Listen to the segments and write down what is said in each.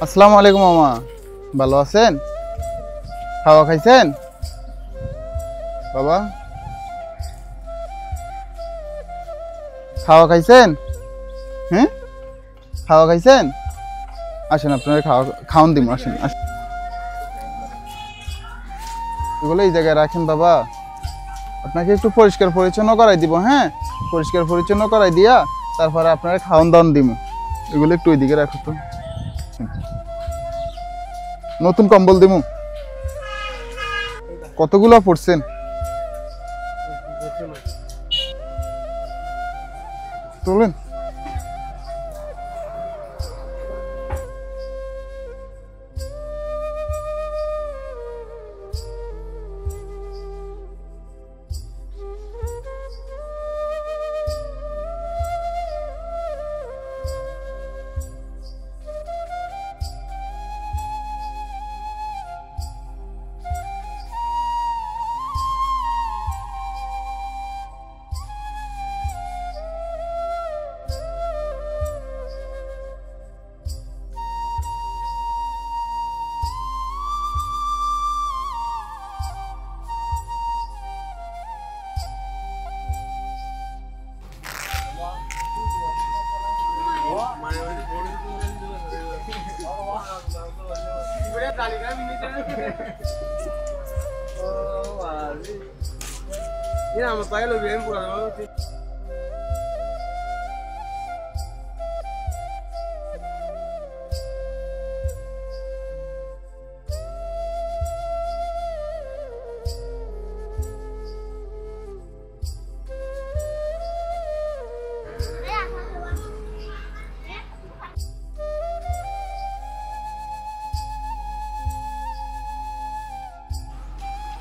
আসসালামু আলাইকুম মামা, ভালো আছেন? খাওয়া খাইছেন বাবা? খাওয়া খাইছেন? হ্যাঁ, খাওয়া খাইছেন? আসেন, আপনারা খাওয়ান দিব। আসেন, এগুলো এই জায়গায় রাখেন বাবা। আপনাকে একটু পরিষ্কার পরিচ্ছন্ন করাই দিব। হ্যাঁ, পরিষ্কার পরিচ্ছন্ন করাই দিয়া তারপরে আপনারা খাওয়ান দাওয়ান দিব। এগুলো একটু ওইদিকে রাখো তো। নতুন কম্বল দিব। কতগুলো পড়ছেন? চলেন।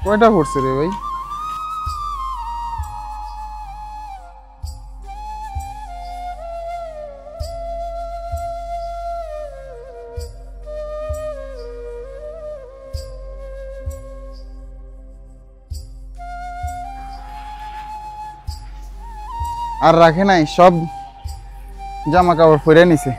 কয়টা পড়ছে রে ভাই? আর রাখে নাই, সব জামা কাপড় পরে নিছে।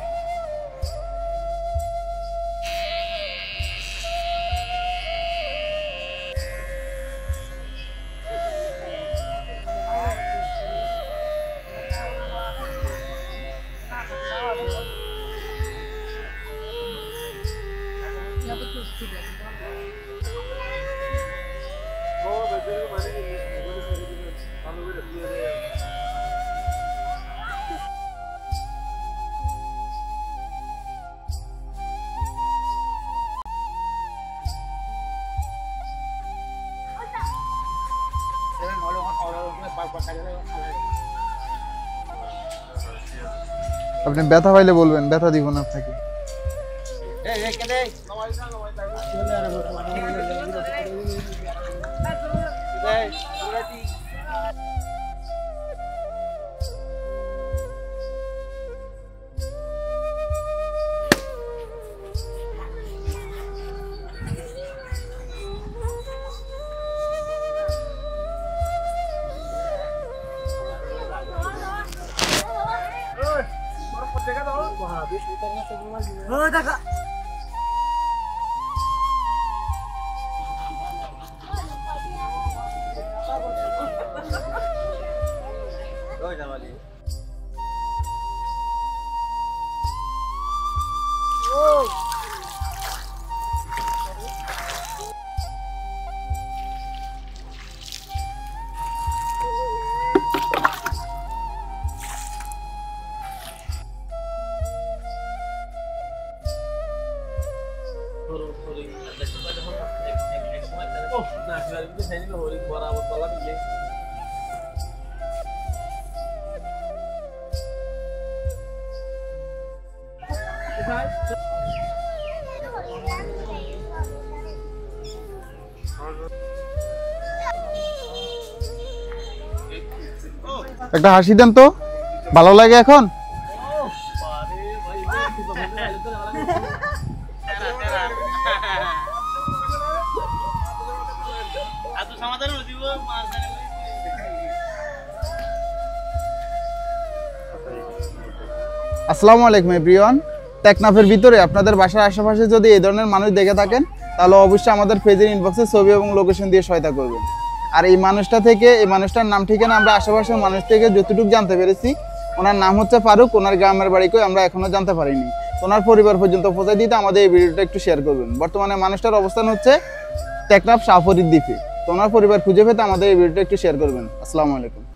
আপনি ব্যথা পাইলে বলবেন, ব্যথা দিব না আপনাকে। একটা হাসি দেন তো, ভালো লাগে এখন? আসসালামু আলাইকুম এভরিওয়ান, টেকনাফের ভিতরে আপনাদের বাসার আশেপাশে যদি এই ধরনের মানুষ দেখে থাকেন তাহলে অবশ্যই আমাদের পেজের ইনবক্সে ছবি এবং লোকেশন দিয়ে সহায়তা করবেন। আর এই মানুষটার নাম ঠিকানা আমরা আশেপাশের মানুষ থেকে যতটুকু জানতে পেরেছি, ওনার নাম হচ্ছে ফারুক, ওনার গ্রামের বাড়ি কই আমরা এখনো জানতে পারিনি। ওনার পরিবার পর্যন্ত পৌঁছে দিতে আমাদের এই ভিডিওটা একটু শেয়ার করবেন। বর্তমানে মানুষটার অবস্থান হচ্ছে টেকনাফ শাহফরীর দ্বীপে। তো ওনার পরিবার খুঁজে পেতে আমাদের এই ভিডিওটা একটু শেয়ার করবেন। আসসালামু আলাইকুম।